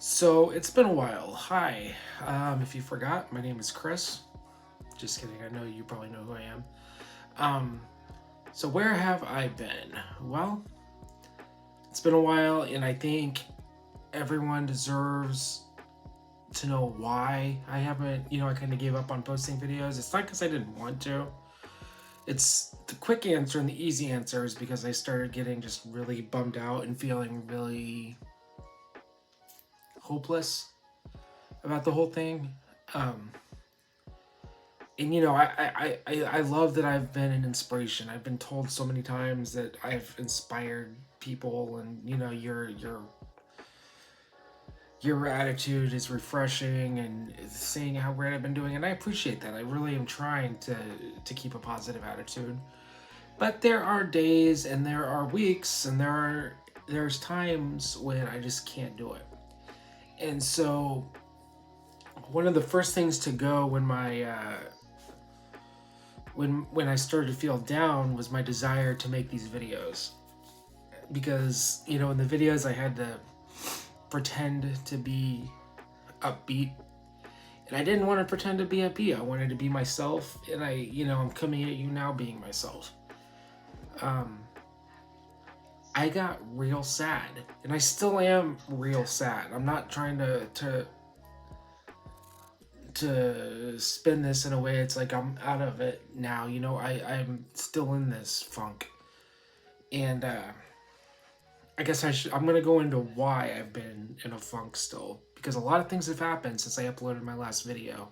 So it's been a while. Hi. If you forgot, my name is Chris. Just kidding. I know you probably know who I am. Um, so where have I been? Well, it's been a while, and I think everyone deserves to know why I haven't. I kind of gave up on posting videos. It's not because I didn't want to. It's the quick answer and the easy answer is because I started getting just really bummed out and feeling really hopeless about the whole thing. Um, and I love that I've been an inspiration. I've been told so many times that I've inspired people, and your attitude is refreshing and saying how great I've been doing, and I appreciate that. I really am trying to keep a positive attitude. But there are days and there are weeks and there's times when I just can't do it. And so one of the first things to go when my when I started to feel down was my desire to make these videos. Because, in the videos I had to pretend to be upbeat. And I didn't want to pretend to be upbeat. I wanted to be myself, and I'm coming at you now being myself. I got real sad, and I still am real sad. I'm not trying to spin this in a way it's like I'm out of it now. I'm still in this funk, and I guess I'm gonna go into why I've been in a funk still, because a lot of things have happened since I uploaded my last video.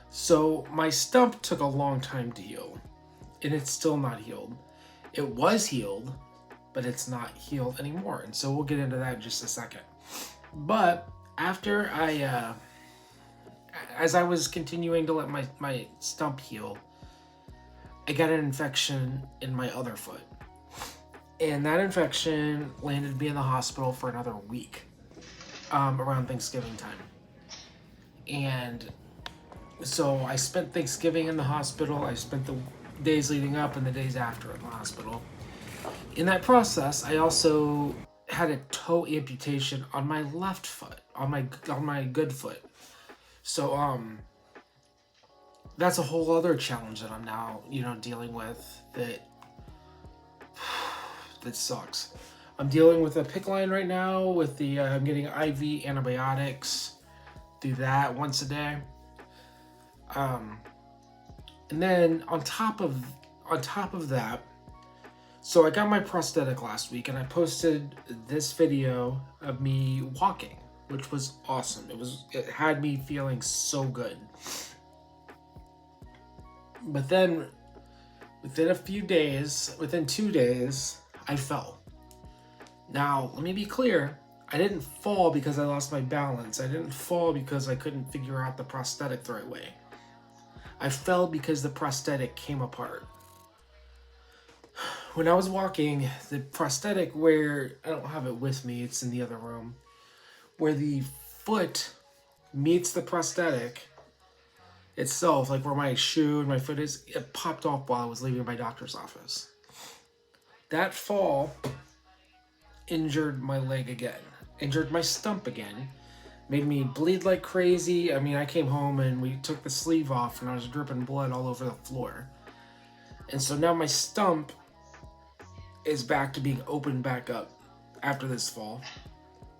So my stump took a long time to heal, and it's still not healed. It was healed, but it's not healed anymore, and so we'll get into that in just a second. But after as I was continuing to let my stump heal, I got an infection in my other foot. And that infection landed me in the hospital for another week, around Thanksgiving time. And so I spent Thanksgiving in the hospital. I spent the days leading up and the days after in the hospital. In that process, I also had a toe amputation on my left foot, on my good foot. So that's a whole other challenge that I'm now, dealing with that sucks. I'm dealing with a PICC line right now with I'm getting IV antibiotics through that once a day. And then on top of that, so I got my prosthetic last week, and I posted this video of me walking, which was awesome. It had me feeling so good. But then within 2 days, I fell. Now, let me be clear. I didn't fall because I lost my balance. I didn't fall because I couldn't figure out the prosthetic the right way. I fell because the prosthetic came apart. When I was walking, the prosthetic, where I don't have it with me, it's in the other room, where the foot meets the prosthetic itself, like where my shoe and my foot is, it popped off while I was leaving my doctor's office. That fall injured my leg again, injured my stump again, made me bleed like crazy. I mean, I came home and we took the sleeve off and I was dripping blood all over the floor. And so now my stump is back to being opened back up after this fall.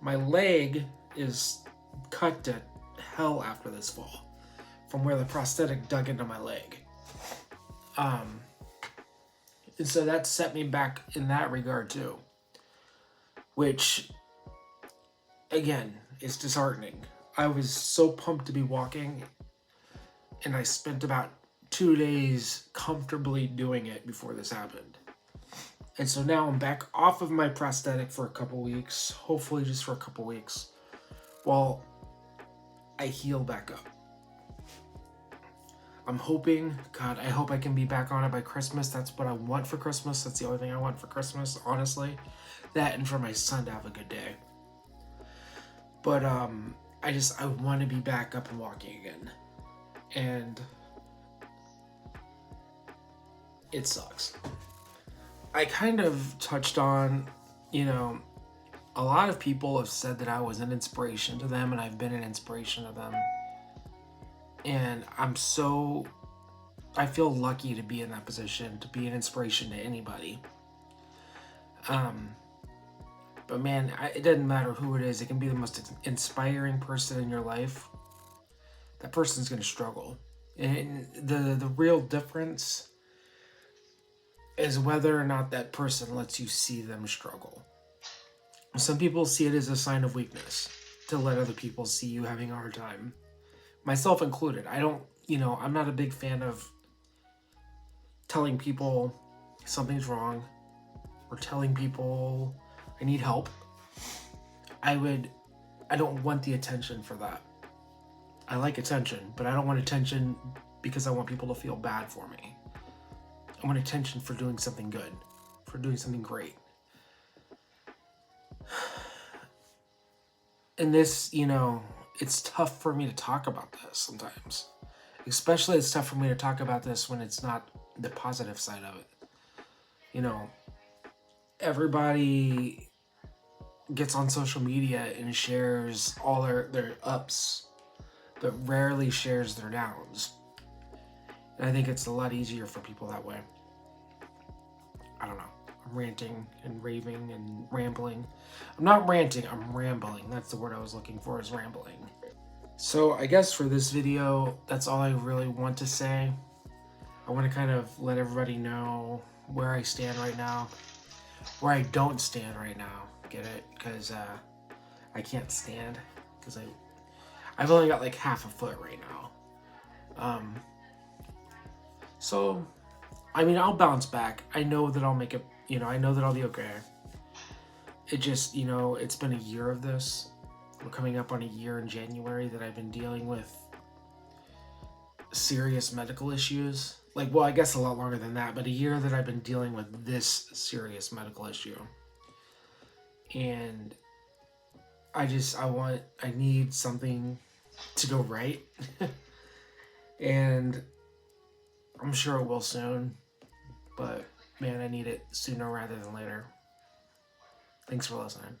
My leg is cut to hell after this fall from where the prosthetic dug into my leg. And so that set me back in that regard too, which again is disheartening. I was so pumped to be walking, and I spent about 2 days comfortably doing it before this happened. And so now I'm back off of my prosthetic for a couple weeks, hopefully just for a couple weeks, while I heal back up. I'm hoping, God, I hope I can be back on it by Christmas. That's what I want for Christmas. That's the only thing I want for Christmas, honestly. That, and for my son to have a good day. But I want to be back up and walking again. And it sucks. I kind of touched on, a a lot of people have said that I was an inspiration to them, and I've been an inspiration to them. And I feel lucky to be in that position, to be an inspiration to anybody. But man, it doesn't matter who it is. It can be the most inspiring person in your life. That person's going to struggle. And the real difference is whether or not that person lets you see them struggle. Some people see it as a sign of weakness to let other people see you having a hard time. Myself included. I'm not a big fan of telling people something's wrong or telling people I need help. I don't want the attention for that. I like attention, but I don't want attention because I want people to feel bad for me. I want attention for doing something good, for doing something great. And this, it's tough for me to talk about this sometimes. Especially it's tough for me to talk about this when it's not the positive side of it. Everybody gets on social media and shares all their ups, but rarely shares their downs. And I think it's a lot easier for people that way. I don't know. I'm ranting and raving and rambling. I'm not ranting, I'm rambling. That's the word I was looking for, is rambling. So I guess for this video, that's all I really want to say. I want to kind of let everybody know where I stand right now. Where I don't stand right now. Get it? Because I can't stand. Because I've only got like half a foot right now. So, I'll bounce back. I know that I'll make it, I know that I'll be okay. It just, it's been a year of this. We're coming up on a year in January that I've been dealing with serious medical issues. I guess a lot longer than that, but a year that I've been dealing with this serious medical issue. And I need something to go right. And I'm sure it will soon, but man, I need it sooner rather than later. Thanks for listening.